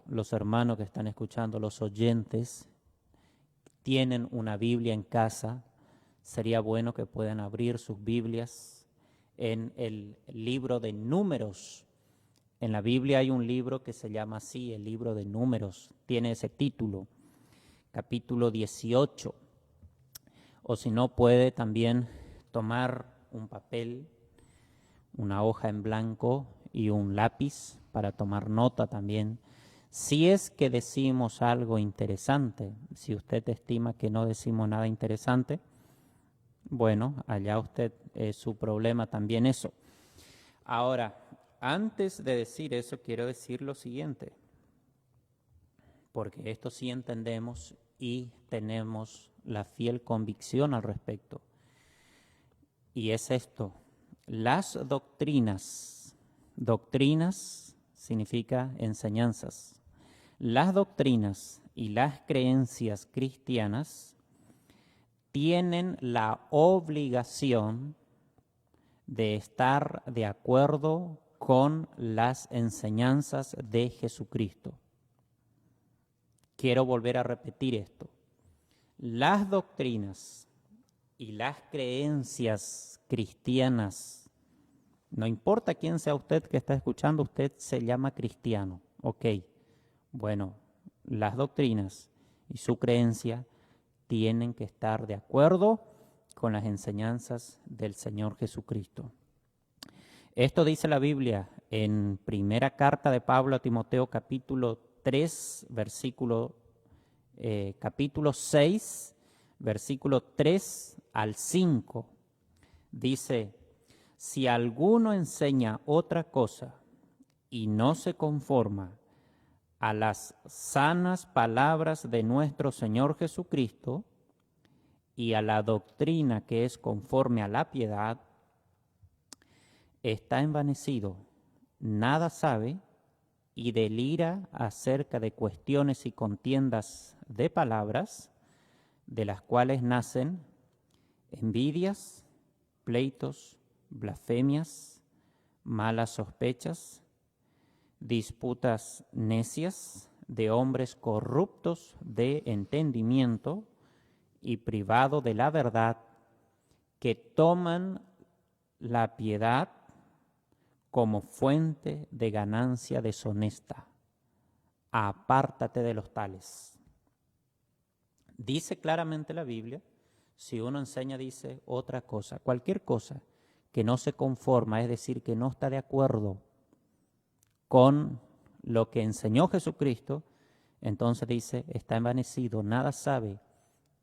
los hermanos que están escuchando, los oyentes, tienen una Biblia en casa, sería bueno que puedan abrir sus Biblias en el libro de Números. En la Biblia hay un libro que se llama así, el libro de Números, tiene ese título, capítulo 18. O si no, puede también tomar un papel, una hoja en blanco y un lápiz para tomar nota también. Si es que decimos algo interesante, si usted estima que no decimos nada interesante, bueno, allá usted es su problema también eso. Ahora, antes de decir eso, quiero decir lo siguiente, porque esto sí entendemos y tenemos la fiel convicción al respecto. Y es esto, las doctrinas significa enseñanzas, las doctrinas y las creencias cristianas tienen la obligación de estar de acuerdo con las enseñanzas de Jesucristo. Quiero volver a repetir esto. Las doctrinas y las creencias cristianas, no importa quién sea usted que está escuchando, usted se llama cristiano, ok. Bueno, las doctrinas y su creencia tienen que estar de acuerdo con las enseñanzas del Señor Jesucristo. Esto dice la Biblia en primera carta de Pablo a Timoteo, capítulo 3, capítulo 6, versículo 3 al 5. Dice, si alguno enseña otra cosa y no se conforma a las sanas palabras de nuestro Señor Jesucristo y a la doctrina que es conforme a la piedad, está envanecido, nada sabe y delira acerca de cuestiones y contiendas de palabras, de las cuales nacen envidias, pleitos, blasfemias, malas sospechas, disputas necias de hombres corruptos de entendimiento y privado de la verdad, que toman la piedad como fuente de ganancia deshonesta. Apártate de los tales. Dice claramente la Biblia, si uno enseña, dice otra cosa, cualquier cosa que no se conforma, es decir, que no está de acuerdo con lo que enseñó Jesucristo, entonces dice, está envanecido, nada sabe.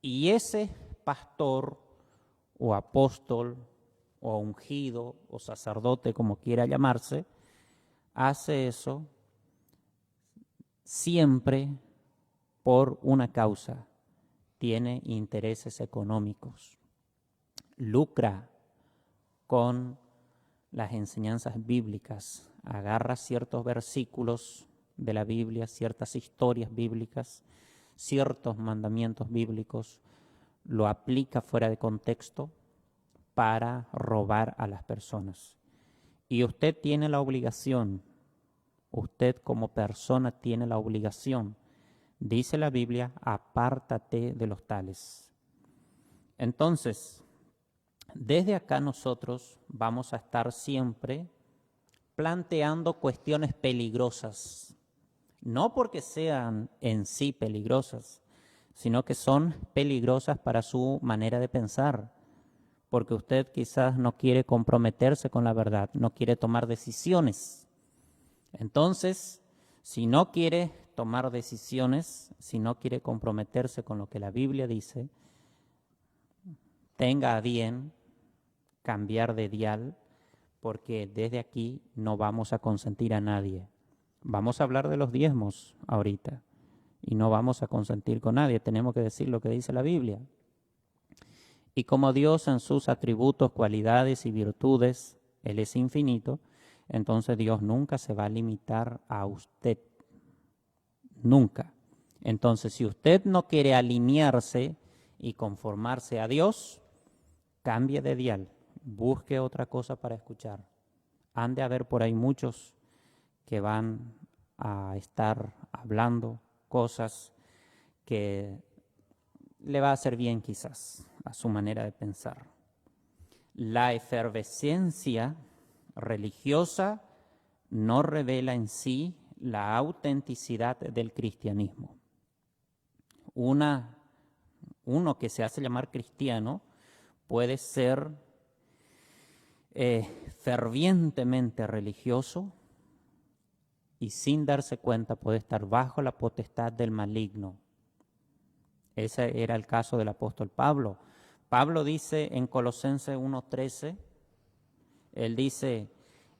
Y ese pastor o apóstol o ungido o sacerdote, como quiera llamarse, hace eso siempre por una causa. Tiene intereses económicos, lucra con las enseñanzas bíblicas, agarra ciertos versículos de la Biblia, ciertas historias bíblicas, ciertos mandamientos bíblicos, lo aplica fuera de contexto para robar a las personas. Y usted tiene la obligación, usted como persona tiene la obligación, dice la Biblia, apártate de los tales. Entonces, desde acá nosotros vamos a estar siempre planteando cuestiones peligrosas, no porque sean en sí peligrosas, sino que son peligrosas para su manera de pensar, porque usted quizás no quiere comprometerse con la verdad, no quiere tomar decisiones. Entonces, si no quiere tomar decisiones, si no quiere comprometerse con lo que la Biblia dice, tenga a bien cambiar de dial, porque desde aquí no vamos a consentir a nadie. Vamos a hablar de los diezmos ahorita y no vamos a consentir con nadie, tenemos que decir lo que dice la Biblia. Y como Dios en sus atributos, cualidades y virtudes, Él es infinito, entonces Dios nunca se va a limitar a usted. Nunca. Entonces, si usted no quiere alinearse y conformarse a Dios, cambie de dial, busque otra cosa para escuchar. Han de haber por ahí muchos que van a estar hablando cosas que le va a hacer bien quizás a su manera de pensar. La efervescencia religiosa no revela en sí la autenticidad del cristianismo. Uno que se hace llamar cristiano puede ser fervientemente religioso y sin darse cuenta puede estar bajo la potestad del maligno. Ese era el caso del apóstol Pablo. Pablo dice en Colosenses 1:13, él dice,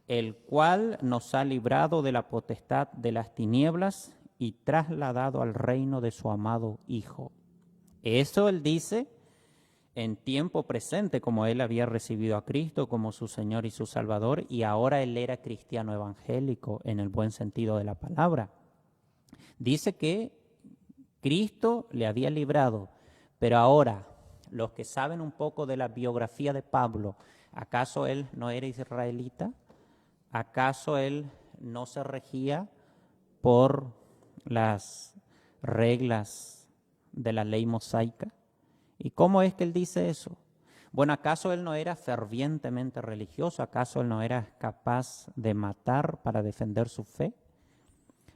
el cual nos ha librado de la potestad de las tinieblas y trasladado al reino de su amado Hijo. Eso él dice en tiempo presente, como él había recibido a Cristo como su Señor y su Salvador, y ahora él era cristiano evangélico en el buen sentido de la palabra. Dice que Cristo le había librado, pero ahora los que saben un poco de la biografía de Pablo, ¿acaso él no era israelita? ¿Acaso él no se regía por las reglas de la ley mosaica? ¿Y cómo es que él dice eso? Bueno, ¿acaso él no era fervientemente religioso? ¿Acaso él no era capaz de matar para defender su fe?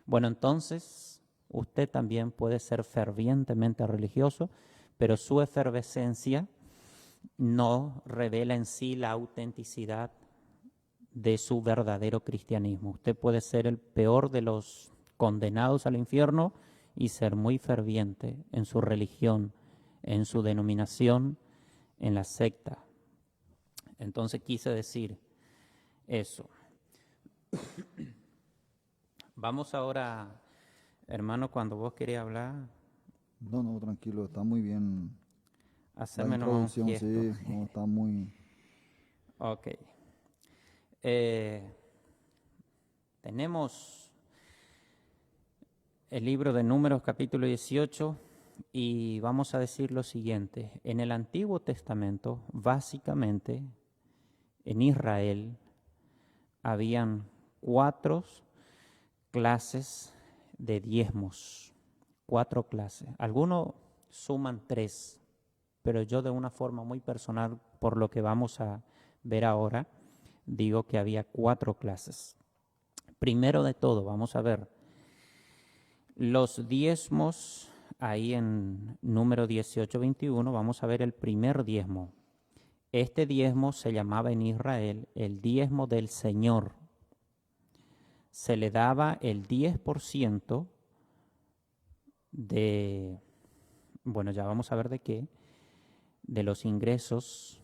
Bueno, entonces usted también puede ser fervientemente religioso, pero su efervescencia no revela en sí la autenticidad de su verdadero cristianismo. Usted puede ser el peor de los condenados al infierno y ser muy ferviente en su religión, en su denominación, en la secta. Entonces quise decir eso. Vamos ahora, hermano, cuando vos querés hablar. No, tranquilo, está muy bien. La Hacerme nomás un introducción, gesto. sí, no, está muy... Ok. Tenemos el libro de Números capítulo 18 y vamos a decir lo siguiente. En el Antiguo Testamento, básicamente, en Israel, habían 4 clases de diezmos. 4 clases. Algunos suman 3, pero yo de una forma muy personal, por lo que vamos a ver ahora, digo que había 4 clases. Primero de todo, vamos a ver los diezmos, ahí en número 18:21, vamos a ver el primer diezmo. Este diezmo se llamaba en Israel el diezmo del Señor. Se le daba el 10% de, bueno, ya vamos a ver de qué, de los ingresos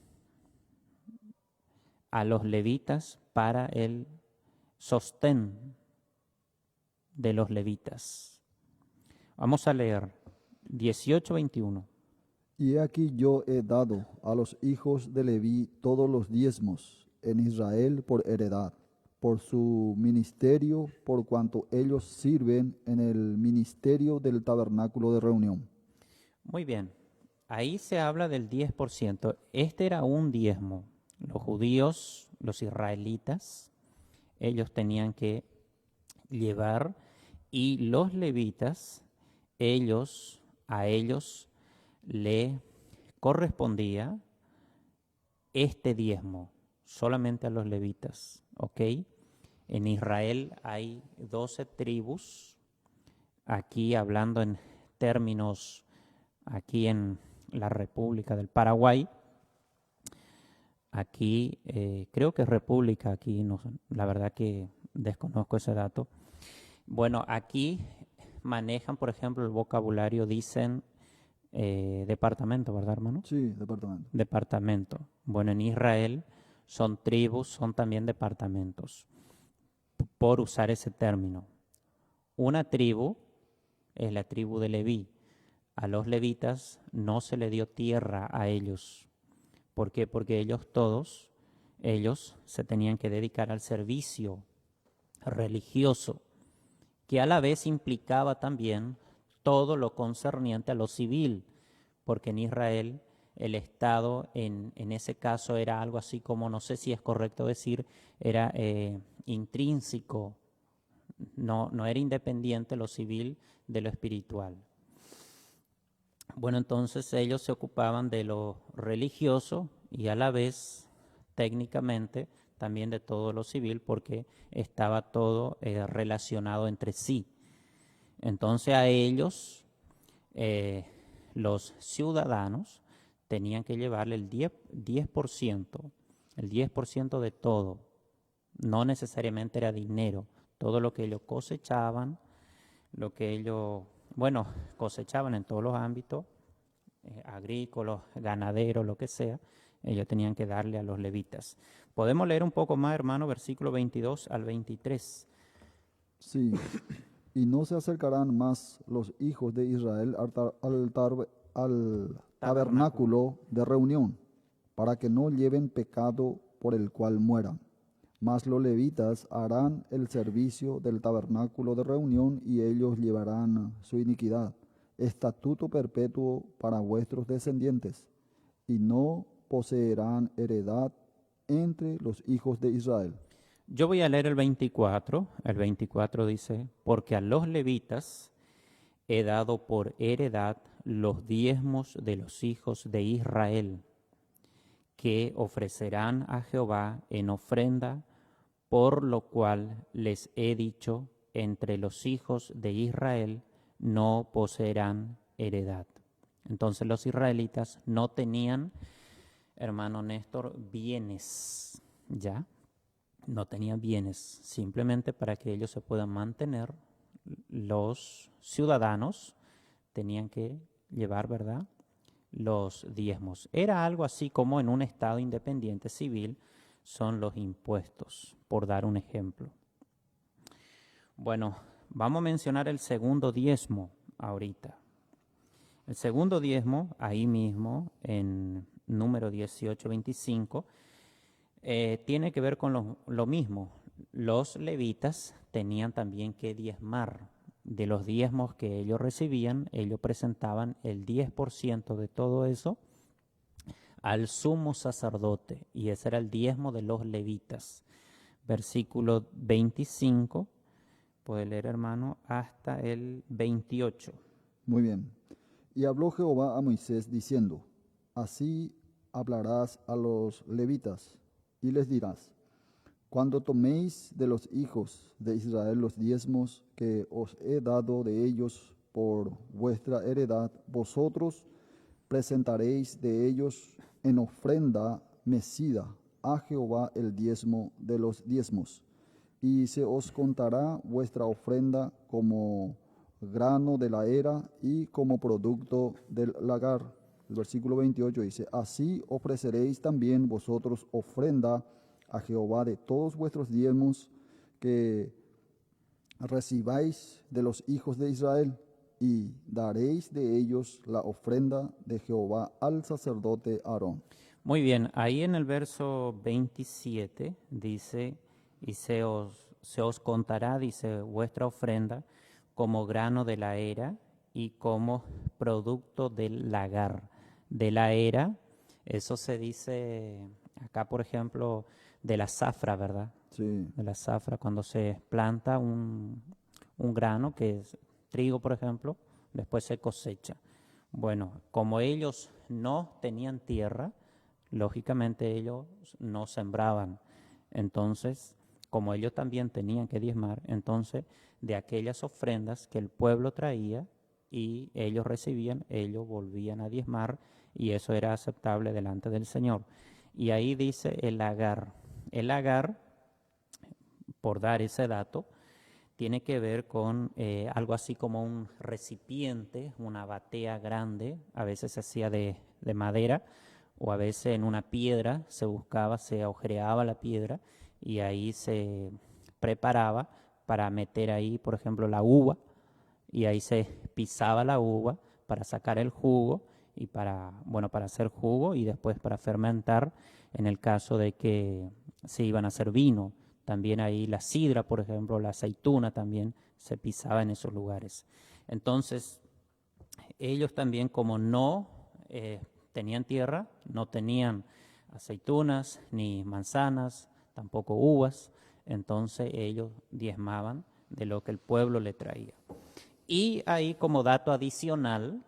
a los levitas para el sostén de los levitas. Vamos a leer 18:21. Y he aquí yo he dado a los hijos de Leví todos los diezmos en Israel por heredad, por su ministerio, por cuanto ellos sirven en el ministerio del tabernáculo de reunión. Muy bien, ahí se habla del 10%. Este era un diezmo. Los judíos, los israelitas, ellos tenían que llevar, y los levitas, a ellos le correspondía este diezmo, solamente a los levitas, ¿ok? En Israel hay 12 tribus, aquí hablando en términos, aquí en la República del Paraguay, aquí creo que es República, aquí no, la verdad que desconozco ese dato. Bueno, aquí manejan, por ejemplo, el vocabulario, dicen departamento, ¿verdad, hermano? Sí, departamento. Departamento. Bueno, en Israel son tribus, son también departamentos, por usar ese término. Una tribu es la tribu de Leví. A los levitas no se le dio tierra a ellos. ¿Por qué? Porque ellos se tenían que dedicar al servicio religioso, que a la vez implicaba también todo lo concerniente a lo civil, porque en Israel el Estado en ese caso era algo así como, no sé si es correcto decir, era intrínseco no era independiente lo civil de lo espiritual. Bueno, entonces ellos se ocupaban de lo religioso y a la vez, técnicamente, también de todo lo civil, porque estaba todo relacionado entre sí. Entonces a ellos, los ciudadanos, tenían que llevarle el 10%, el 10% de todo. No necesariamente era dinero, todo lo que ellos cosechaban, lo que ellos, bueno, cosechaban en todos los ámbitos, agrícolas, ganaderos, lo que sea, ellos tenían que darle a los levitas. Podemos leer un poco más, hermano, versículo 22 al 23. Sí, y no se acercarán más los hijos de Israel al tabernáculo de reunión, para que no lleven pecado por el cual mueran. Mas los levitas harán el servicio del tabernáculo de reunión y ellos llevarán su iniquidad, estatuto perpetuo para vuestros descendientes, y no poseerán heredad entre los hijos de Israel. Yo voy a leer el 24. El 24 dice, porque a los levitas he dado por heredad los diezmos de los hijos de Israel, que ofrecerán a Jehová en ofrenda, por lo cual les he dicho, entre los hijos de Israel no poseerán heredad. Entonces los israelitas no tenían, hermano Néstor, bienes, ¿ya? No tenían bienes, simplemente para que ellos se puedan mantener, los ciudadanos tenían que llevar, ¿verdad?, los diezmos. Era algo así como en un estado independiente civil son los impuestos, por dar un ejemplo. Bueno, vamos a mencionar el segundo diezmo ahorita. El segundo diezmo, ahí mismo, en número 18:25, tiene que ver con lo mismo. Los levitas tenían también que diezmar. De los diezmos que ellos recibían, ellos presentaban el 10% de todo eso al sumo sacerdote, y ese era el diezmo de los levitas. Versículo 25, puede leer, hermano, hasta el 28. Muy bien. Y habló Jehová a Moisés diciendo, así hablarás a los levitas y les dirás, cuando toméis de los hijos de Israel los diezmos que os he dado de ellos por vuestra heredad, vosotros presentaréis de ellos en ofrenda mecida a Jehová el diezmo de los diezmos, y se os contará vuestra ofrenda como grano de la era y como producto del lagar. El versículo 28 dice, así ofreceréis también vosotros ofrenda a Jehová de todos vuestros diezmos que recibáis de los hijos de Israel, y daréis de ellos la ofrenda de Jehová al sacerdote Aarón. Muy bien, ahí en el verso 27 dice, y se os contará, dice, vuestra ofrenda como grano de la era y como producto del lagar. De la era, eso se dice acá, por ejemplo, de la zafra, ¿verdad? Sí, De la zafra, cuando se planta un grano, que es trigo, por ejemplo, después se cosecha. Bueno, como ellos no tenían tierra, lógicamente ellos no sembraban. Entonces, como ellos también tenían que diezmar, entonces de aquellas ofrendas que el pueblo traía y ellos recibían, ellos volvían a diezmar, y eso era aceptable delante del Señor. Y ahí dice el lagar. El lagar, por dar ese dato, tiene que ver con algo así como un recipiente, una batea grande, a veces se hacía de madera, o a veces en una piedra se buscaba, se agujereaba la piedra y ahí se preparaba para meter ahí, por ejemplo, la uva, y ahí se pisaba la uva para sacar el jugo y para hacer jugo y después para fermentar en el caso de que se iban a hacer vino. También ahí la sidra, por ejemplo, la aceituna también se pisaba en esos lugares. Entonces, ellos también, como no tenían tierra, no tenían aceitunas ni manzanas, tampoco uvas, entonces ellos diezmaban de lo que el pueblo le traía. Y ahí como dato adicional,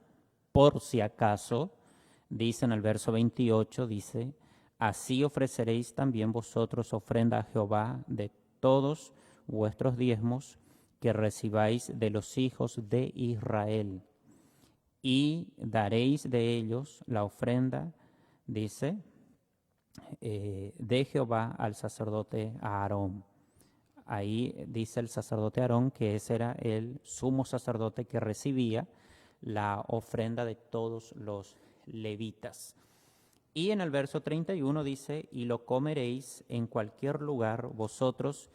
por si acaso, dice en el verso 28, dice, así ofreceréis también vosotros ofrenda a Jehová de todos vuestros diezmos que recibáis de los hijos de Israel, y daréis de ellos la ofrenda, dice, de Jehová al sacerdote Aarón. Ahí dice el sacerdote Aarón que ese era el sumo sacerdote que recibía la ofrenda de todos los levitas. Y en el verso 31 dice, y lo comeréis en cualquier lugar vosotros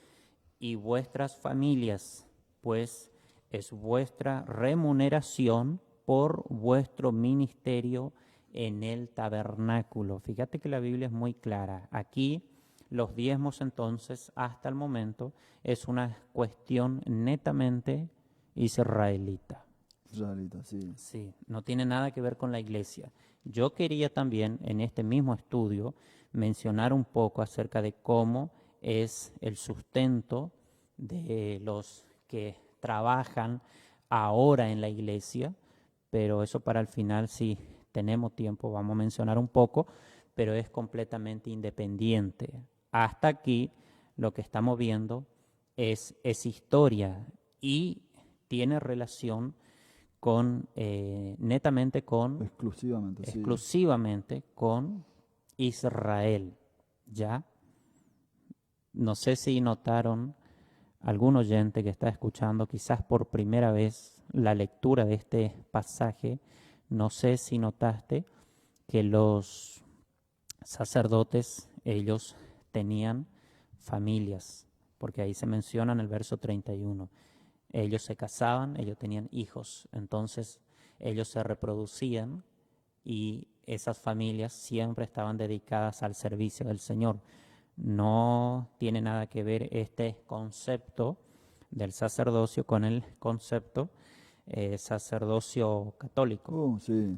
y vuestras familias, pues es vuestra remuneración por vuestro ministerio en el tabernáculo. Fíjate que la Biblia es muy clara. Aquí los diezmos entonces, hasta el momento, es una cuestión netamente israelita. Israelita, sí. Sí, no tiene nada que ver con la iglesia. Yo quería también en este mismo estudio mencionar un poco acerca de cómo es el sustento de los que trabajan ahora en la iglesia, pero eso para el final, si tenemos tiempo, vamos a mencionar un poco, pero es completamente independiente. Hasta aquí lo que estamos viendo es historia y tiene relación con netamente con Exclusivamente, sí. exclusivamente con Israel. ¿Ya? No sé si notaron algún oyente que está escuchando quizás por primera vez la lectura de este pasaje. No sé si notaste que los sacerdotes, ellos tenían familias, porque ahí se menciona en el verso 31. Ellos se casaban, ellos tenían hijos, entonces ellos se reproducían y esas familias siempre estaban dedicadas al servicio del Señor. No tiene nada que ver este concepto del sacerdocio con el concepto sacerdocio católico. Sí.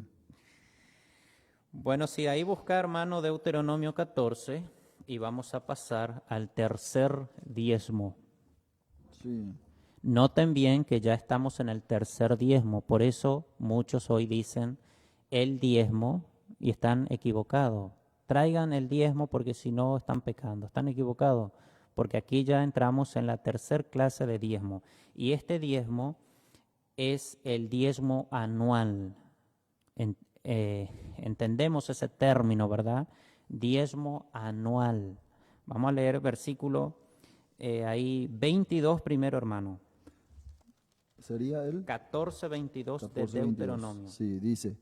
Bueno, sí, ahí busca, hermano, Deuteronomio 14 y vamos a pasar al tercer diezmo. Sí. Noten bien que ya estamos en el tercer diezmo, por eso muchos hoy dicen el diezmo y están equivocados. Traigan el diezmo porque si no están pecando, están equivocados, porque aquí ya entramos en la tercer clase de diezmo y este diezmo es el diezmo anual. Entendemos ese término, ¿verdad? Diezmo anual. Vamos a leer versículo ahí 22 primero, hermano. Sería el 14:22 de 14:22. Deuteronomio. Sí, dice,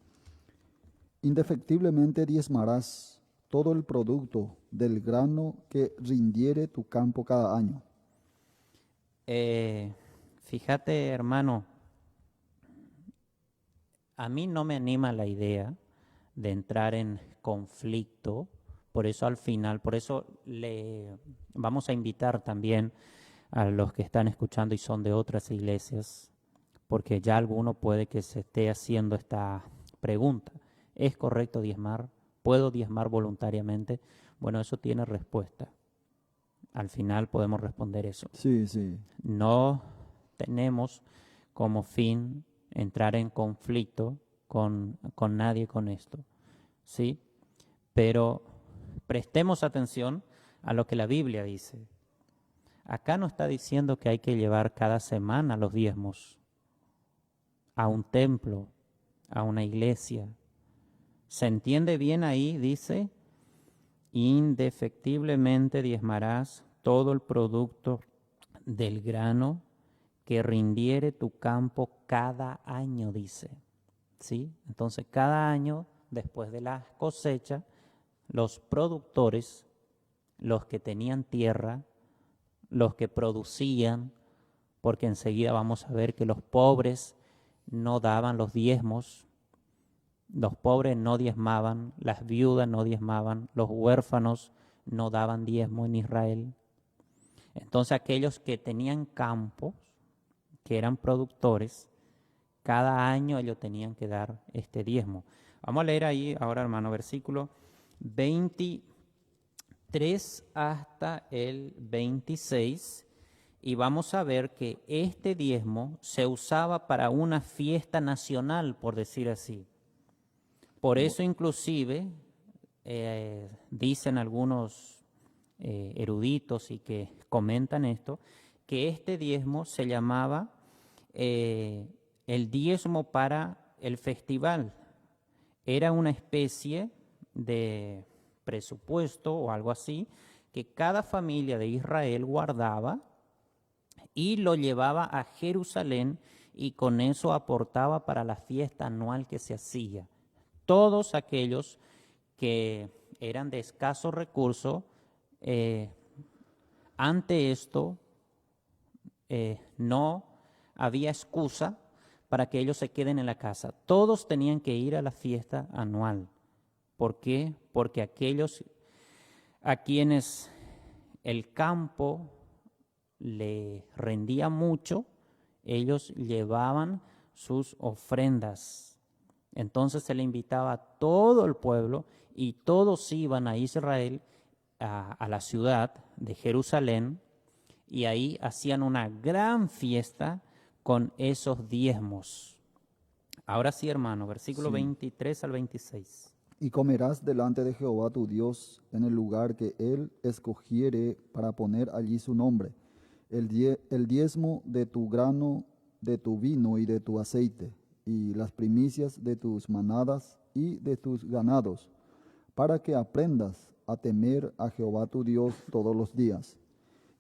indefectiblemente diezmarás todo el producto del grano que rindiere tu campo cada año. Fíjate, hermano, a mí no me anima la idea de entrar en conflicto, por eso al final, por eso le vamos a invitar también a los que están escuchando y son de otras iglesias, porque ya alguno puede que se esté haciendo esta pregunta. ¿Es correcto diezmar? ¿Puedo diezmar voluntariamente? Bueno, eso tiene respuesta. Al final podemos responder eso. Sí, sí. No tenemos como fin entrar en conflicto con nadie con esto, ¿sí? Pero prestemos atención a lo que la Biblia dice. Acá no está diciendo que hay que llevar cada semana los diezmos a un templo, a una iglesia. ¿Se entiende bien ahí? Dice, indefectiblemente diezmarás todo el producto del grano que rindiere tu campo cada año, dice. ¿Sí? Entonces, cada año, después de la cosecha, los productores, los que tenían tierra, los que producían, porque enseguida vamos a ver que los pobres no daban los diezmos, los pobres no diezmaban, las viudas no diezmaban, los huérfanos no daban diezmo en Israel. Entonces aquellos que tenían campos, que eran productores, cada año ellos tenían que dar este diezmo. Vamos a leer ahí ahora, hermano, versículo 23 hasta el 26. y vamos a ver que este diezmo se usaba para una fiesta nacional, por decir así. Por eso inclusive dicen algunos eruditos y que comentan esto, que este diezmo se llamaba el diezmo para el festival. Era una especie de presupuesto o algo así que cada familia de Israel guardaba y lo llevaba a Jerusalén y con eso aportaba para la fiesta anual que se hacía. Todos aquellos que eran de escasos recursos, ante esto no había excusa para que ellos se queden en la casa. Todos tenían que ir a la fiesta anual. ¿Por qué? Porque aquellos a quienes el campo le rendía mucho, ellos llevaban sus ofrendas. Entonces se le invitaba a todo el pueblo y todos iban a Israel, a la ciudad de Jerusalén, y ahí hacían una gran fiesta con esos diezmos. Ahora sí, hermano, versículo Sí. 23 al 26. Y comerás delante de Jehová tu Dios en el lugar que él escogiere para poner allí su nombre, el diezmo de tu grano, de tu vino y de tu aceite, y las primicias de tus manadas y de tus ganados, para que aprendas a temer a Jehová tu Dios todos los días.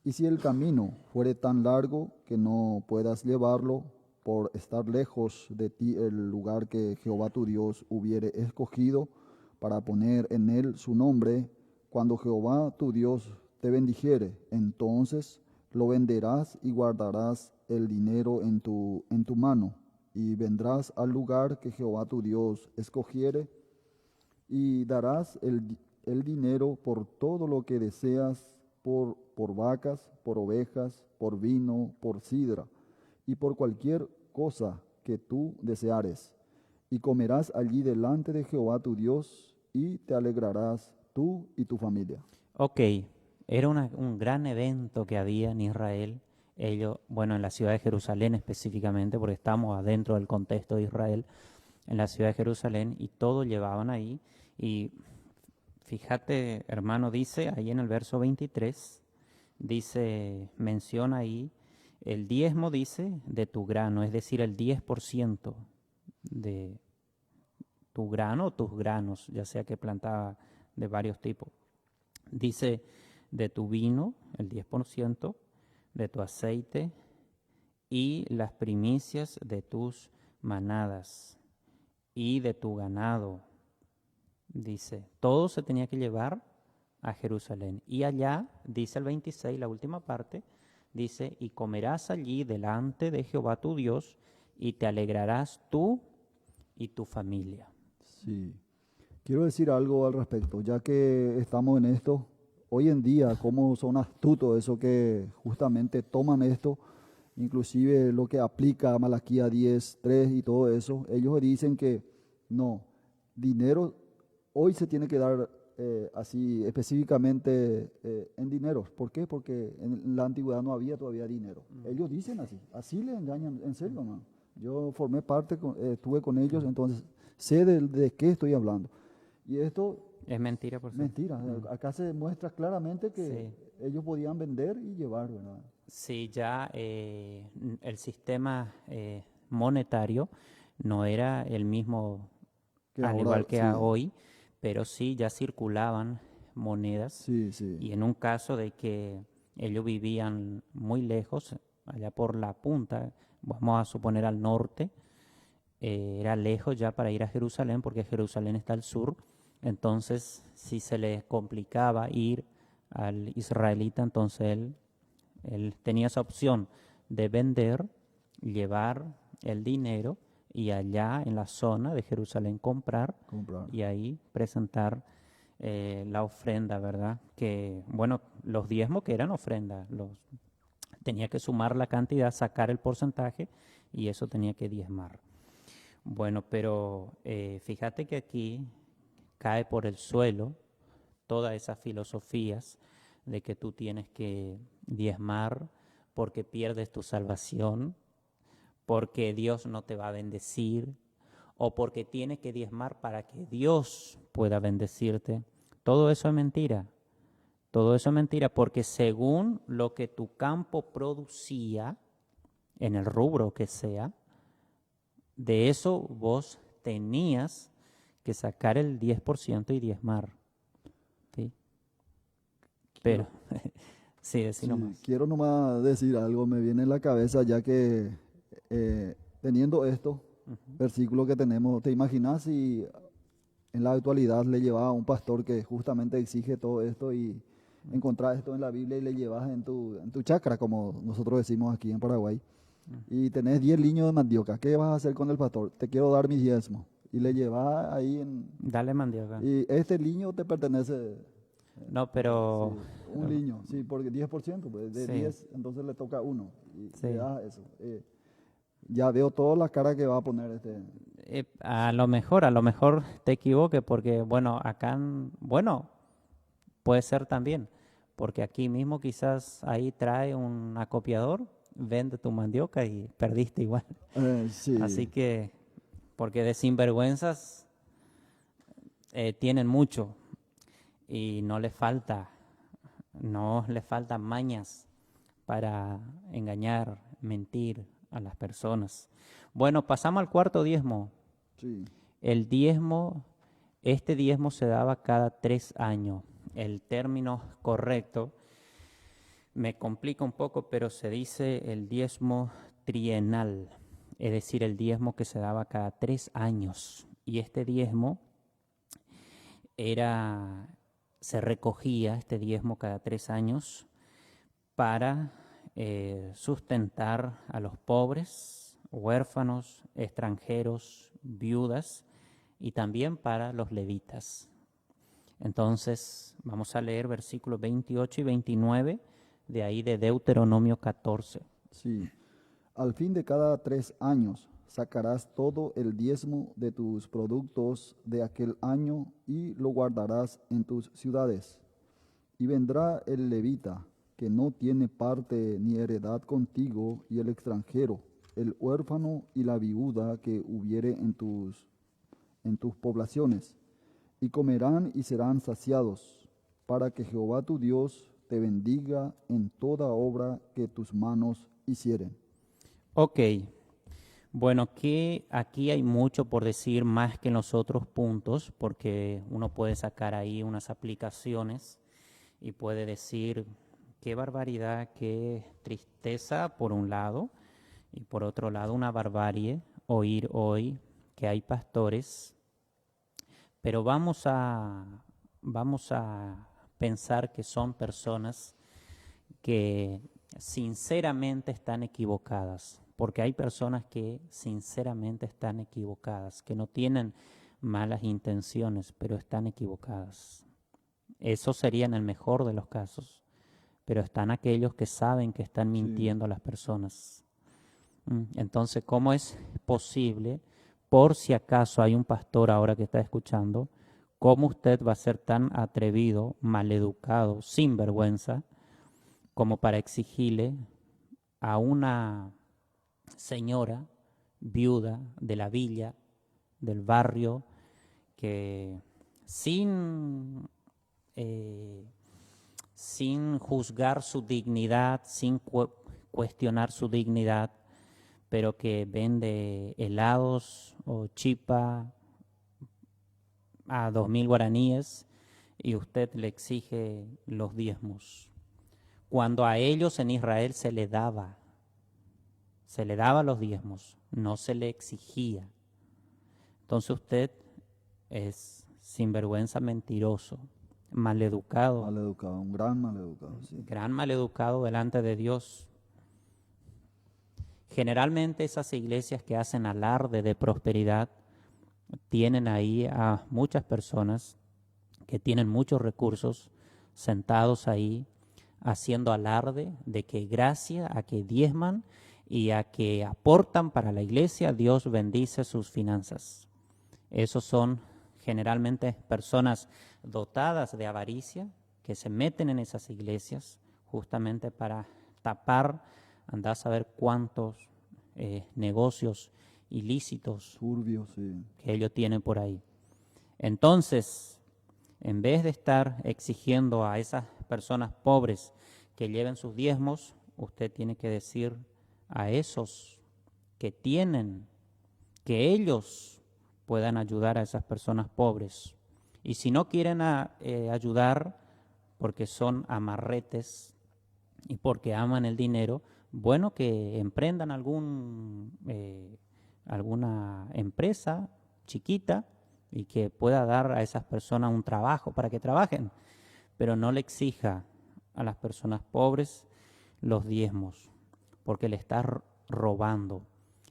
Y si el camino fuere tan largo que no puedas llevarlo, por estar lejos de ti el lugar que Jehová tu Dios hubiere escogido para poner en él su nombre, cuando Jehová tu Dios te bendijere, entonces lo venderás y guardarás el dinero en tu mano, y vendrás al lugar que Jehová tu Dios escogiere, y darás el dinero por todo lo que deseas, por vacas, por ovejas, por vino, por sidra, y por cualquier cosa que tú deseares. Y comerás allí delante de Jehová tu Dios, y te alegrarás tú y tu familia. Ok, era un gran evento que había en Israel. Ellos, bueno, en la ciudad de Jerusalén específicamente, porque estamos adentro del contexto de Israel, en la ciudad de Jerusalén, y todos llevaban ahí. Y fíjate, hermano, dice ahí en el verso 23, dice, menciona ahí, el diezmo dice de tu grano, es decir, el 10% de tu grano o tus granos, ya sea que plantaba de varios tipos. Dice de tu vino, el 10%, de tu aceite y las primicias de tus manadas y de tu ganado. Dice, todo se tenía que llevar a Jerusalén. Y allá, dice el 26, la última parte, dice, y comerás allí delante de Jehová tu Dios, y te alegrarás tú y tu familia. Sí. Quiero decir algo al respecto, ya que estamos en esto. Hoy en día, cómo son astutos esos que justamente toman esto, inclusive lo que aplica a Malaquía 10:3 y todo eso. Ellos dicen que no, dinero hoy se tiene que dar así específicamente en dinero. ¿Por qué? Porque en la antigüedad no había todavía dinero. Ellos dicen así, así le engañan, en serio, hermano. Yo formé parte, estuve con ellos, entonces sé de qué estoy hablando. Y esto, Es mentira, por cierto. mentira, acá se muestra claramente que Sí. ellos podían vender y llevar, ¿verdad? Sí, ya el sistema monetario no era el mismo Que al ahora, igual que sí, a hoy, pero sí ya circulaban monedas sí, sí, y en un caso de que ellos vivían muy lejos, allá por la punta, vamos a suponer al norte, era lejos ya para ir a Jerusalén porque Jerusalén está al sur, entonces si se les complicaba ir al israelita, entonces él tenía esa opción de vender, llevar el dinero y allá en la zona de Jerusalén comprar comprar. y ahí presentar la ofrenda, ¿verdad? Que, bueno, los diezmos que eran ofrendas, tenía que sumar la cantidad, sacar el porcentaje y eso tenía que diezmar. Bueno, pero fíjate que aquí cae por el suelo todas esas filosofías de que tú tienes que diezmar porque pierdes tu salvación, porque Dios no te va a bendecir, o porque tienes que diezmar para que Dios pueda bendecirte. Todo eso es mentira. Todo eso es mentira, porque según lo que tu campo producía, en el rubro que sea, de eso vos tenías que sacar el 10% y diezmar. ¿Sí? Pero, sí, decí Sí, nomás. quiero nomás decir algo, me viene en la cabeza ya que teniendo esto, versículo que tenemos, ¿te imaginas si en la actualidad le llevas a un pastor que justamente exige todo esto y encontrás esto en la Biblia y le llevas en tu chacra, como nosotros decimos aquí en Paraguay, y tenés 10 liños de mandioca? ¿Qué vas a hacer con el pastor? Te quiero dar mis diezmos. Y le llevas ahí Dale, mandioca. y este liño te pertenece. No, pero Sí, un liño, sí, porque 10%, pues de sí, 10 entonces le toca uno y le sí. das eso. Ya veo todas las caras que va a poner este. A lo mejor te equivoques porque, bueno, acá, bueno, puede ser también, porque aquí mismo quizás ahí trae un acopiador, vende tu mandioca y perdiste igual. Sí, Así que, porque de sinvergüenzas tienen mucho y no les faltan mañas para engañar, mentir a las personas. Bueno, pasamos al cuarto diezmo. sí, El diezmo, este diezmo se daba cada 3 años. El término correcto me complica un poco, pero se dice el diezmo trienal, es decir, el diezmo que se daba cada 3 años. Y este diezmo era, se recogía, este diezmo cada 3 años, para sustentar a los pobres, huérfanos, extranjeros, viudas y también para los levitas. Entonces vamos a leer versículos 28 y 29 de ahí de Deuteronomio 14. sí. Al fin de cada 3 años sacarás todo el diezmo de tus productos de aquel año y lo guardarás en tus ciudades. Y vendrá el levita, que no tiene parte ni heredad contigo, y el extranjero, el huérfano y la viuda que hubiere en tus poblaciones, y comerán y serán saciados, para que Jehová tu Dios te bendiga en toda obra que tus manos hicieren. Ok, bueno, que aquí hay mucho por decir más que en los otros puntos, porque uno puede sacar ahí unas aplicaciones y puede decir qué barbaridad, qué tristeza por un lado, y por otro lado una barbarie oír hoy que hay pastores, pero vamos a pensar que son personas que sinceramente están equivocadas, porque hay personas que sinceramente están equivocadas, que no tienen malas intenciones, pero están equivocadas. Eso sería en el mejor de los casos, pero están aquellos que saben que están Sí, mintiendo a las personas. Entonces, ¿cómo es posible, por si acaso hay un pastor ahora que está escuchando, cómo usted va a ser tan atrevido, maleducado, sin vergüenza, como para exigirle a una señora viuda de la villa, del barrio, que sin, eh, sin juzgar su dignidad, sin cuestionar su dignidad, pero que vende helados o chipa a 2.000 guaraníes y usted le exige los diezmos. Cuando a ellos en Israel se le daba los diezmos, no se le exigía. Entonces usted es sinvergüenza, mentiroso, maleducado, maleducado, un gran maleducado, sí. gran maleducado delante de Dios. Generalmente esas iglesias que hacen alarde de prosperidad tienen ahí a muchas personas que tienen muchos recursos sentados ahí haciendo alarde de que gracias a que diezman y a que aportan para la iglesia, Dios bendice sus finanzas. Esos son generalmente personas dotadas de avaricia que se meten en esas iglesias justamente para tapar Andá a saber cuántos negocios ilícitos Turbio, sí. que ellos tienen por ahí. Entonces, en vez de estar exigiendo a esas personas pobres que lleven sus diezmos, usted tiene que decir a esos que tienen, que ellos puedan ayudar a esas personas pobres. Y si no quieren ayudar porque son amarretes y porque aman el dinero, bueno, que emprendan alguna empresa chiquita y que pueda dar a esas personas un trabajo para que trabajen, pero no le exija a las personas pobres los diezmos, porque le está robando.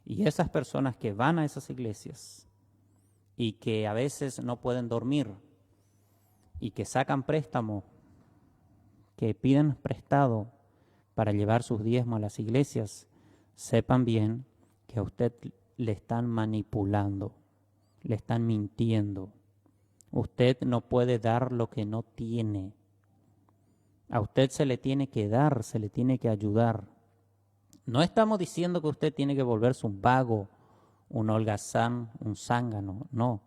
Y esas personas que van a esas iglesias y que a veces no pueden dormir y que sacan préstamo, que piden prestado para llevar sus diezmos a las iglesias, sepan bien que a usted le están manipulando, le están mintiendo. Usted no puede dar lo que no tiene. A usted se le tiene que dar, se le tiene que ayudar. No estamos diciendo que usted tiene que volverse un vago, un holgazán, un zángano, no.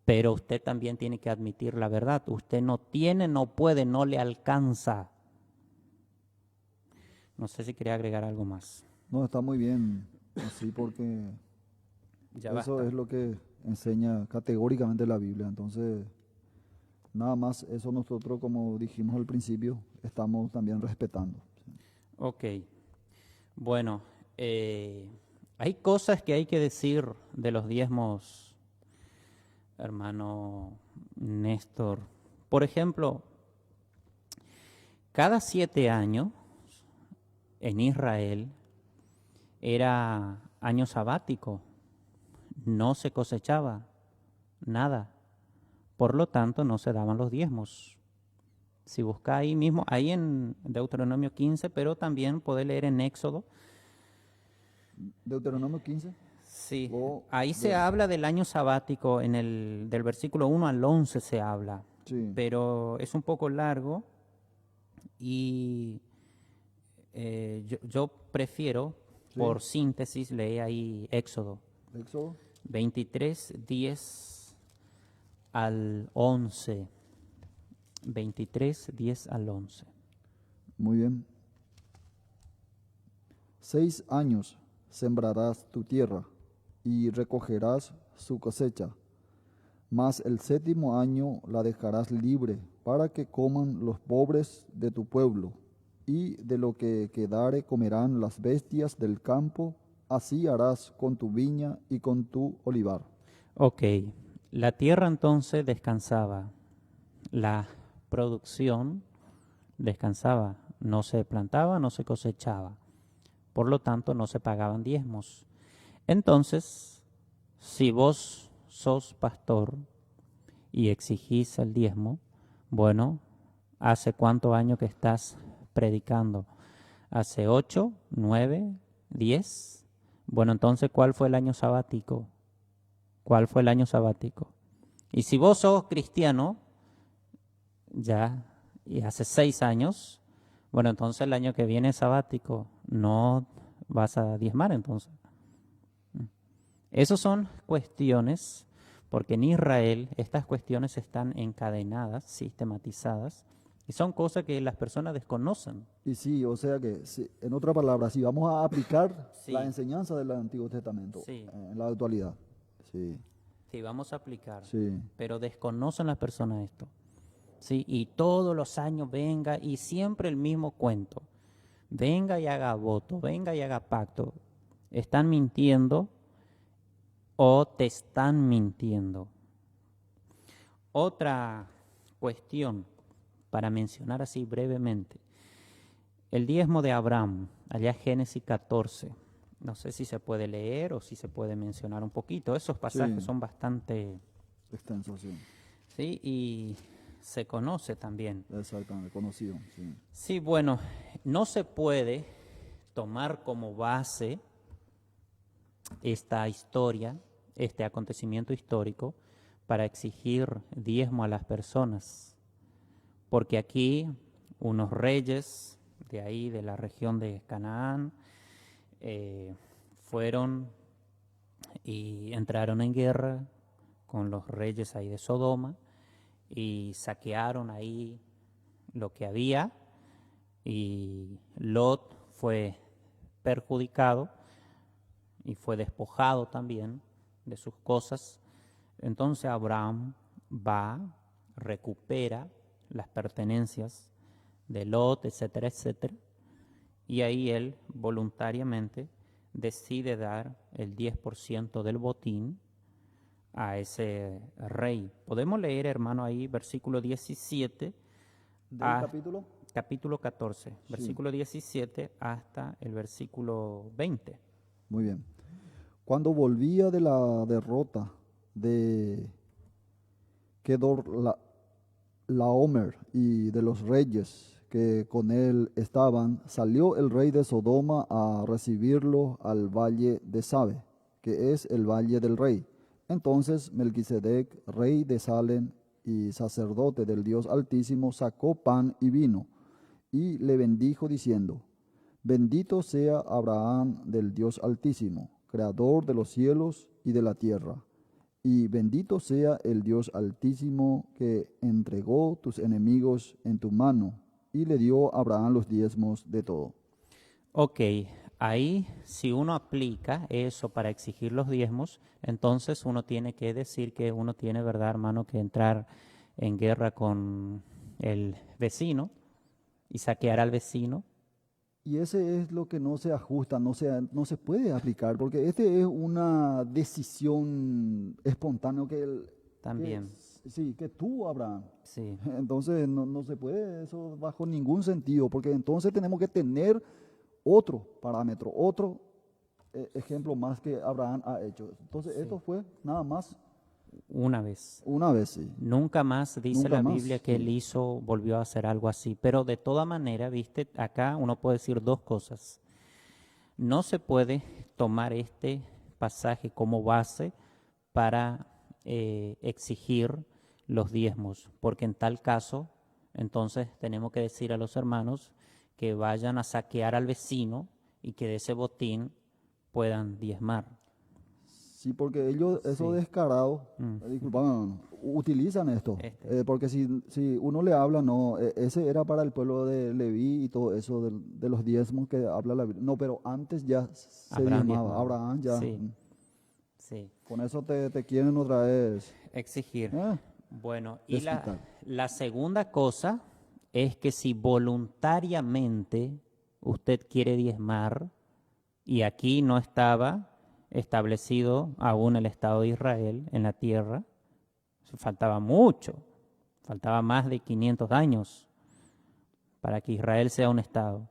Pero usted también tiene que admitir la verdad. Usted no tiene, no puede, no le alcanza. No sé si quería agregar algo más. No, está muy bien así porque Ya eso basta. es lo que enseña categóricamente la Biblia. Entonces, nada más eso nosotros, como dijimos al principio, estamos también respetando. Ok. Bueno, hay cosas que hay que decir de los diezmos, hermano Néstor. Por ejemplo, cada 7 años en Israel era año sabático, no se cosechaba nada, por lo tanto no se daban los diezmos. Si busca ahí mismo, ahí en Deuteronomio 15, pero también puede leer en Éxodo. Deuteronomio 15. Sí, O ahí se de- habla del año sabático, del versículo 1 al 11 se habla, sí, pero es un poco largo y yo prefiero, sí, por síntesis, leer ahí Éxodo Éxodo. 23, 10 al 11. 23, 10 al 11. Muy bien. 6 años sembrarás tu tierra y recogerás su cosecha, mas el 7.º año la dejarás libre para que coman los pobres de tu pueblo, y de lo que quedare comerán las bestias del campo, así harás con tu viña y con tu olivar. Ok, la tierra entonces descansaba, la producción descansaba, no se plantaba, no se cosechaba, por lo tanto no se pagaban diezmos. Entonces, si vos sos pastor y exigís el diezmo, bueno, ¿hace cuántos años que estás predicando? ¿Hace 8, 9, 10? Bueno, entonces, ¿cuál fue el año sabático? ¿Cuál fue el año sabático? Y si vos sos cristiano, ya, y hace 6 años, bueno, entonces el año que viene es sabático, no vas a diezmar entonces. Esas son cuestiones, porque en Israel estas cuestiones están encadenadas, sistematizadas, y son cosas que las personas desconocen. Y sí, o sea que, en otra palabra, si vamos a aplicar la Sí, enseñanza del Antiguo Testamento sí, en la actualidad. Sí, sí, vamos a aplicar, sí, pero desconocen las personas esto. Sí, y todos los años venga y siempre el mismo cuento. Venga y haga voto, venga y haga pacto. Están mintiendo o te están mintiendo. Otra cuestión para mencionar así brevemente. El diezmo de Abraham, allá Génesis 14. No sé si se puede leer o si se puede mencionar un poquito. Esos pasajes sí, son bastante, extenso, sí, sí, y se conoce también. exactamente, conocido, sí. Sí, bueno, no se puede tomar como base esta historia, este acontecimiento histórico, para exigir diezmo a las personas, porque aquí unos reyes de ahí, de la región de Canaán, fueron y entraron en guerra con los reyes ahí de Sodoma y saquearon ahí lo que había, y Lot fue perjudicado y fue despojado también de sus cosas. Entonces Abraham va, recupera las pertenencias de Lot, etcétera, etcétera, y ahí él voluntariamente decide dar el 10% del botín a ese rey. Podemos leer, hermano, ahí versículo 17 ¿Del capítulo? capítulo 14, Sí. versículo 17 hasta el versículo 20. Muy bien. Cuando volvía de la derrota de Laomer y de los reyes que con él estaban, salió el rey de Sodoma a recibirlo al valle de Sabe, que es el valle del rey. Entonces Melquisedec, rey de Salem y sacerdote del Dios Altísimo, sacó pan y vino y le bendijo diciendo: Bendito sea Abraham del Dios Altísimo, creador de los cielos y de la tierra. Y bendito sea el Dios Altísimo que entregó tus enemigos en tu mano y le dio a Abraham los diezmos de todo. Ok, ahí si uno aplica eso para exigir los diezmos, entonces uno tiene que decir que uno tiene, ¿verdad, hermano?, que entrar en guerra con el vecino y saquear al vecino. Y ese es lo que no se ajusta, no se puede aplicar, porque este es una decisión espontánea También, sí, que tuvo Abraham. sí, Entonces no se puede eso bajo ningún sentido, porque entonces tenemos que tener otro parámetro, otro ejemplo más que Abraham ha hecho. Entonces sí. esto fue nada más Una vez. una vez, sí. Nunca más dice Nunca la más, Biblia que él sí. volvió a hacer algo así. Pero de toda manera, viste, acá uno puede decir dos cosas. No se puede tomar este pasaje como base para exigir los diezmos, porque en tal caso, entonces tenemos que decir a los hermanos que vayan a saquear al vecino y que de ese botín puedan diezmar. Sí, porque ellos, esos Sí. descarados, Mm. disculpame, hermano, utilizan esto. Este. Porque si uno le habla, no, ese era para el pueblo de Leví y todo eso de los diezmos que habla la Biblia. No, pero antes ya se Abraham diezmaba, diezmaba. Abraham ya. Sí, sí. Con eso te quieren otra vez Exigir. eh, Bueno, y desquitar. la segunda cosa es que si voluntariamente usted quiere diezmar, y aquí no estaba establecido aún el Estado de Israel en la tierra, faltaba mucho, faltaba más de 500 años para que Israel sea un Estado,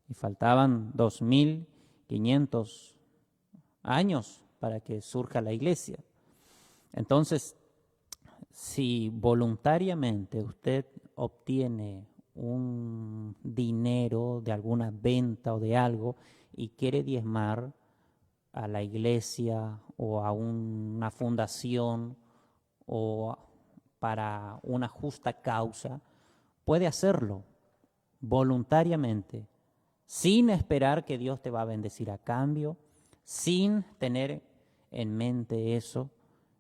y faltaban 2500 años para que surja la iglesia. Entonces, si voluntariamente usted obtiene un dinero de alguna venta o de algo y quiere diezmar a la iglesia o a una fundación o para una justa causa, puede hacerlo voluntariamente, sin esperar que Dios te va a bendecir a cambio, sin tener en mente eso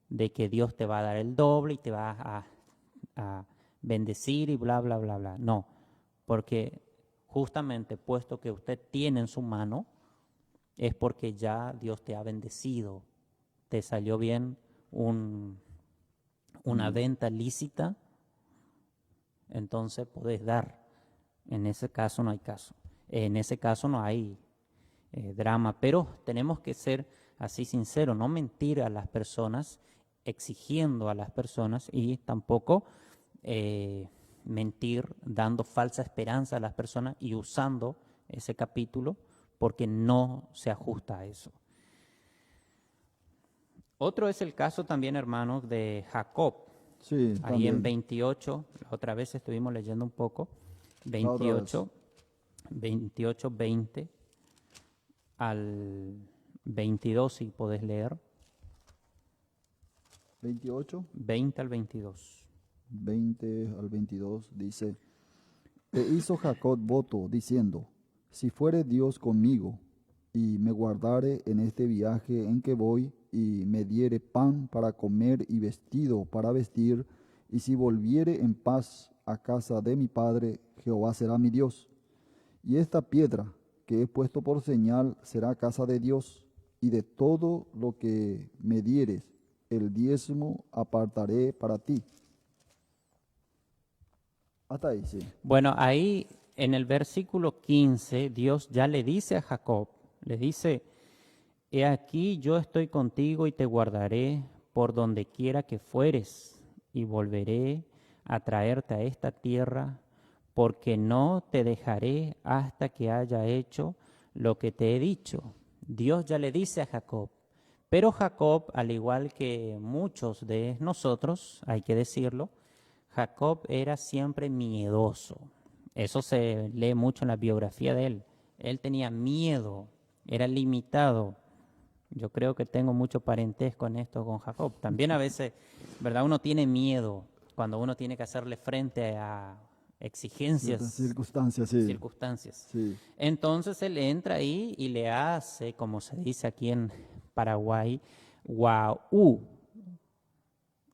de que Dios te va a dar el doble y te va a bendecir y bla, bla, bla, bla. No, porque justamente puesto que usted tiene en su mano, es porque ya Dios te ha bendecido, te salió bien una venta lícita, entonces podés dar. En ese caso no hay caso. En ese caso no hay drama, pero tenemos que ser así sinceros, no mentir a las personas, exigiendo a las personas y tampoco mentir dando falsa esperanza a las personas y usando ese capítulo porque no se ajusta a eso. Otro es el caso también, hermanos, de Jacob. Sí, Ahí en también. 28, la otra vez estuvimos leyendo un poco, La otra vez. 28, 20 al 22, si podés leer, 28, 20 al 22. 20 al 22 dice: E hizo Jacob voto, diciendo, si fuere Dios conmigo, y me guardare en este viaje en que voy, y me diere pan para comer y vestido para vestir, y si volviere en paz a casa de mi padre, Jehová será mi Dios. Y esta piedra que he puesto por señal será casa de Dios, y de todo lo que me dieres, el diezmo apartaré para ti. Hasta ahí, sí. Bueno, ahí en el versículo 15, Dios ya le dice a Jacob, le dice, he aquí yo estoy contigo y te guardaré por donde quiera que fueres, y volveré a traerte a esta tierra, porque no te dejaré hasta que haya hecho lo que te he dicho. Dios ya le dice a Jacob, pero Jacob, al igual que muchos de nosotros, hay que decirlo, Jacob era siempre miedoso. Eso se lee mucho en la biografía de él. Él tenía miedo, era limitado. Yo creo que tengo mucho parentesco en esto con Jacob. También a veces, ¿verdad? Uno tiene miedo cuando uno tiene que hacerle frente a Ciertas exigencias, circunstancias, sí. circunstancias. Sí, Entonces él entra ahí y le hace, como se dice aquí en Paraguay, guau,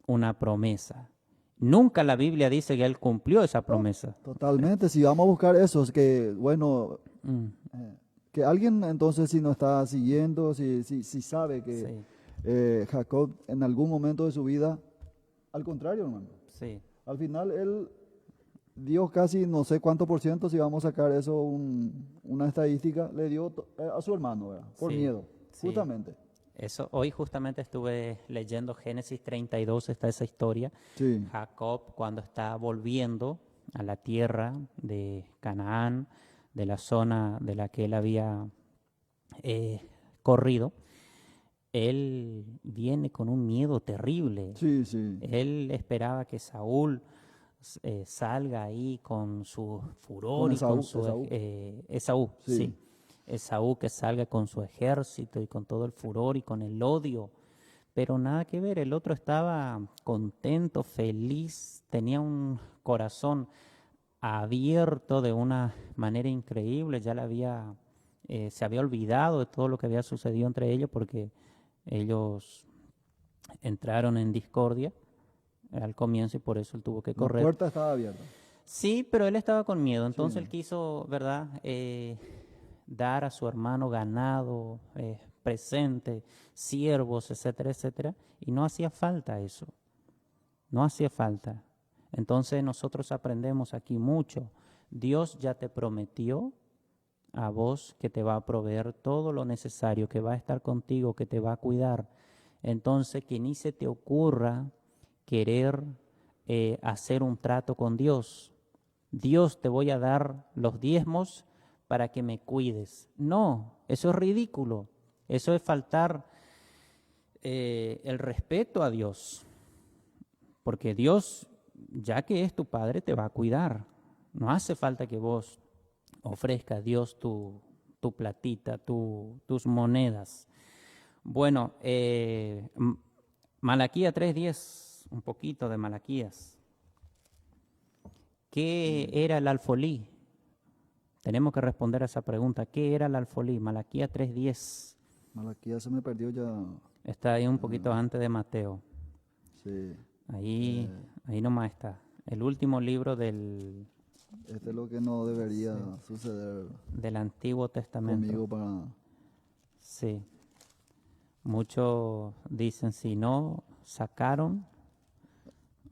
una promesa. Nunca la Biblia dice que él cumplió esa no, promesa. totalmente. Si vamos a buscar eso, es que, bueno, Mm, que alguien entonces si nos está siguiendo, si sabe que sí, Jacob en algún momento de su vida, al contrario, hermano, sí, al final él dio casi no sé cuánto por ciento, si vamos a sacar eso, una estadística, le dio a su hermano, ¿verdad? Por sí, miedo, sí. justamente. Eso, hoy justamente estuve leyendo Génesis 32, está esa historia. Sí, Jacob, cuando está volviendo a la tierra de Canaán, de la zona de la que él había eh, corrido, él viene con un miedo terrible. sí, sí, Él esperaba que Saúl salga ahí con su con furor y con Esaú, su Esaú, Esaú, sí. sí, Esaú que salga con su ejército y con todo el furor y con el odio, pero nada que ver, el otro estaba contento, feliz, tenía un corazón abierto de una manera increíble, ya se había olvidado de todo lo que había sucedido entre ellos porque ellos entraron en discordia al comienzo y por eso él tuvo que La correr. puerta estaba abierta. Sí, pero él estaba con miedo, Sí, entonces él quiso, ¿verdad? Dar a su hermano ganado, presente, siervos, etcétera, etcétera, y no hacía falta eso, no hacía falta. Entonces nosotros aprendemos aquí mucho. Dios ya te prometió a vos que te va a proveer todo lo necesario, que va a estar contigo, que te va a cuidar. Entonces, que ni se te ocurra querer hacer un trato con Dios. Dios, te voy a dar los diezmos para que me cuides. No, eso es ridículo. Eso es faltar el respeto a Dios. Porque Dios, ya que es tu Padre, te va a cuidar. No hace falta que vos ofrezca a Dios tu platita, tus monedas. Bueno, Malaquía 3:10, un poquito de Malaquías. ¿Qué era el alfolí? Tenemos que responder a esa pregunta. ¿Qué era el alfolí? Malaquía 3:10. Malaquías se me perdió ya. Está ahí un poquito antes de Mateo. Sí, Ahí, ahí nomás está. El último libro este es lo que no debería suceder del Antiguo Testamento. conmigo para... Sí. Muchos dicen, si no sacaron,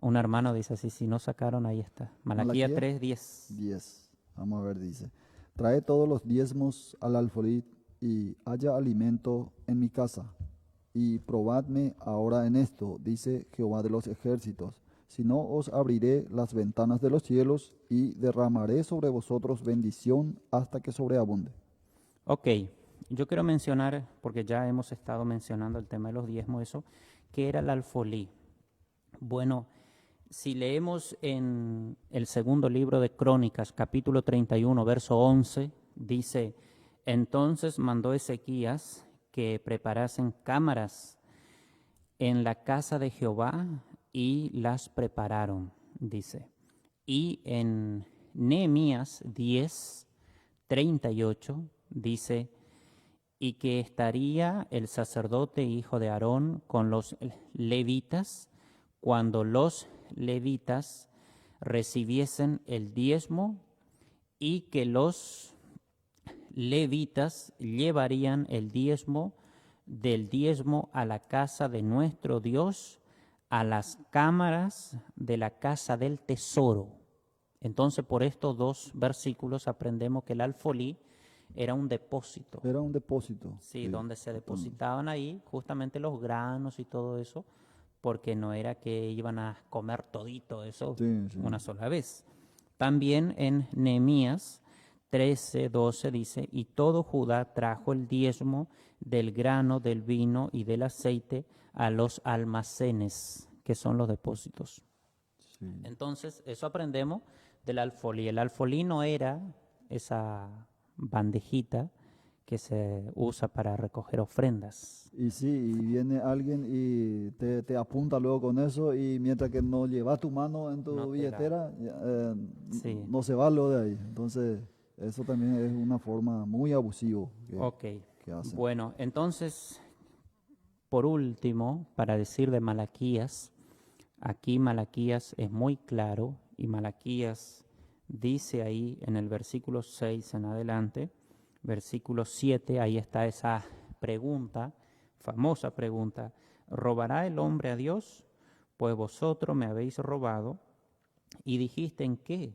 un hermano dice así, si no sacaron, ahí está. Malaquía Malaquía 3:10. 10. Vamos a ver, dice. Trae todos los diezmos al alfolí y haya alimento en mi casa. Y probadme ahora en esto, dice Jehová de los ejércitos. Si no, os abriré las ventanas de los cielos y derramaré sobre vosotros bendición hasta que sobreabunde. Ok, yo quiero mencionar, porque ya hemos estado mencionando el tema de los diezmos, eso, ¿qué era el alfolí? Bueno, si leemos en el segundo libro de Crónicas, capítulo 31, verso 11, dice, entonces mandó Ezequías que preparasen cámaras en la casa de Jehová y las prepararon, dice. Y en Nehemías 10:38 dice, y que estaría el sacerdote hijo de Aarón con los levitas cuando los levitas recibiesen el diezmo, y que los levitas llevarían el diezmo del diezmo a la casa de nuestro Dios, a las cámaras de la casa del tesoro. Entonces, por estos dos versículos aprendemos que el alfolí era un depósito. Era un depósito. Sí, donde se depositaban ahí justamente los granos y todo eso, porque no era que iban a comer todito eso una sola vez. También en Nehemías 13:12 dice, y todo Judá trajo el diezmo del grano, del vino y del aceite a los almacenes, que son los depósitos. Sí. Entonces, eso aprendemos del alfolí. El alfolí no era esa bandejita que se usa para recoger ofrendas. Y sí, y viene alguien y te apunta luego con eso, y mientras que no llevas tu mano en tu No te da. billetera, Sí. no se va lo de ahí. Entonces, eso también es una forma muy abusiva Ok. que hacen. Bueno, entonces, por último, para decir de Malaquías, aquí Malaquías es muy claro, y Malaquías dice ahí en el versículo 6 en adelante, versículo 7, ahí está esa pregunta, famosa pregunta, ¿robará el hombre a Dios? Pues vosotros me habéis robado, y dijiste, ¿en qué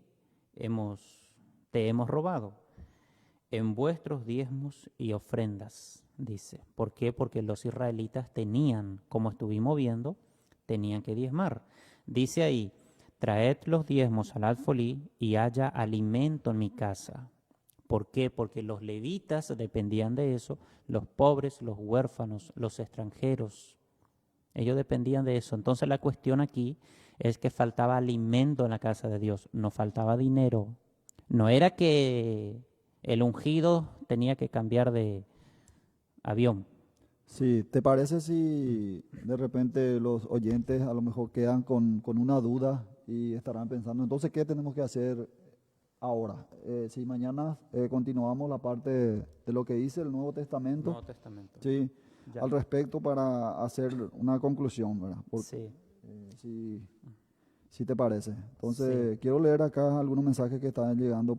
te hemos robado? En vuestros diezmos y ofrendas, dice. ¿Por qué? Porque los israelitas tenían, como estuvimos viendo, tenían que diezmar. Dice ahí, traed los diezmos al alfolí y haya alimento en mi casa. ¿Por qué? Porque los levitas dependían de eso, los pobres, los huérfanos, los extranjeros. Ellos dependían de eso. Entonces la cuestión aquí es que faltaba alimento en la casa de Dios, no faltaba dinero. No era que el ungido tenía que cambiar de avión. Sí, ¿te parece si de repente los oyentes a lo mejor quedan con una duda y estarán pensando, entonces, ¿qué tenemos que hacer ahora? Si mañana continuamos la parte de lo que dice el Nuevo Testamento, Nuevo Testamento. sí, Ya. al respecto para hacer una conclusión, ¿verdad? Sí. Si te parece. Entonces, quiero leer acá algunos mensajes que están llegando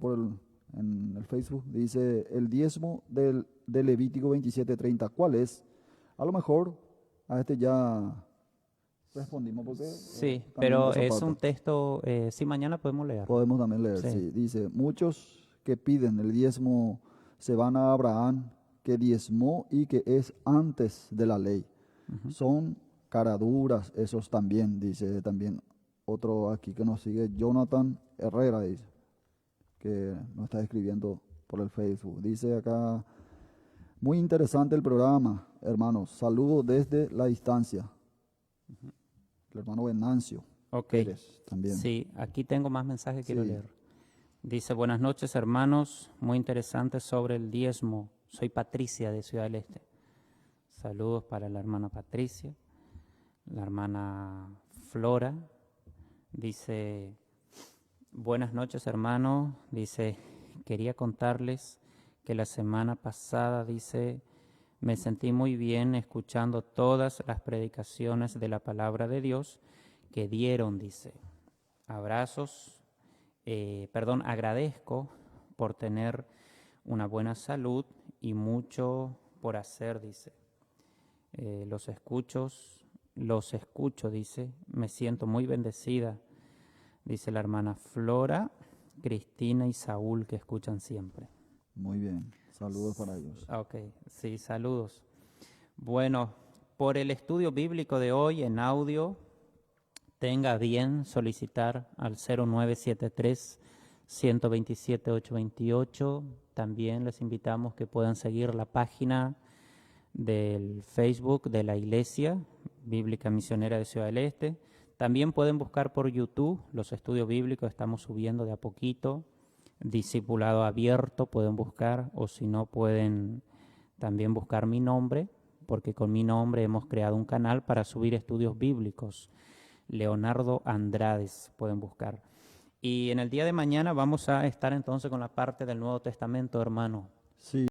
en el Facebook. Dice, el diezmo de Levítico 27:30, ¿cuál es? A lo mejor a este ya respondimos porque Sí, también pero esa es parte un texto, sí, mañana podemos leer. podemos también leer. Sí. Sí. Dice, muchos que piden el diezmo se van a Abraham, que diezmó y que es antes de la ley. Son caraduras esos también, dice también otro aquí que nos sigue, Jonathan Herrera, dice, que nos está escribiendo por el Facebook. Dice acá, muy interesante el programa, hermanos. Saludos desde la distancia. El hermano Venancio Ok. Pérez también. Sí, aquí tengo más mensajes que quiero Sí. leer. Dice, buenas noches, hermanos, muy interesante sobre el diezmo. Soy Patricia de Ciudad del Este. Saludos para la hermana Patricia, la hermana Flora. Dice, buenas noches, hermano. Dice, quería contarles que la semana pasada, dice, me sentí muy bien escuchando todas las predicaciones de la palabra de Dios que dieron, dice. Abrazos, agradezco por tener una buena salud y mucho por hacer, dice. Los escucho, dice. Me siento muy bendecida, dice la hermana Flora, Cristina y Saúl, que escuchan siempre. Muy bien. Saludos para ellos. Ok, sí, saludos. Bueno, por el estudio bíblico de hoy en audio, tenga bien solicitar al 0973-127-828. También les invitamos que puedan seguir la página del Facebook de la Iglesia Bíblica Misionera de Ciudad del Este. También pueden buscar por YouTube los estudios bíblicos, estamos subiendo de a poquito. Discipulado Abierto pueden buscar, o si no pueden también buscar mi nombre, porque con mi nombre hemos creado un canal para subir estudios bíblicos. Leonardo Andrades pueden buscar. Y en el día de mañana vamos a estar entonces con la parte del Nuevo Testamento, hermano. Sí.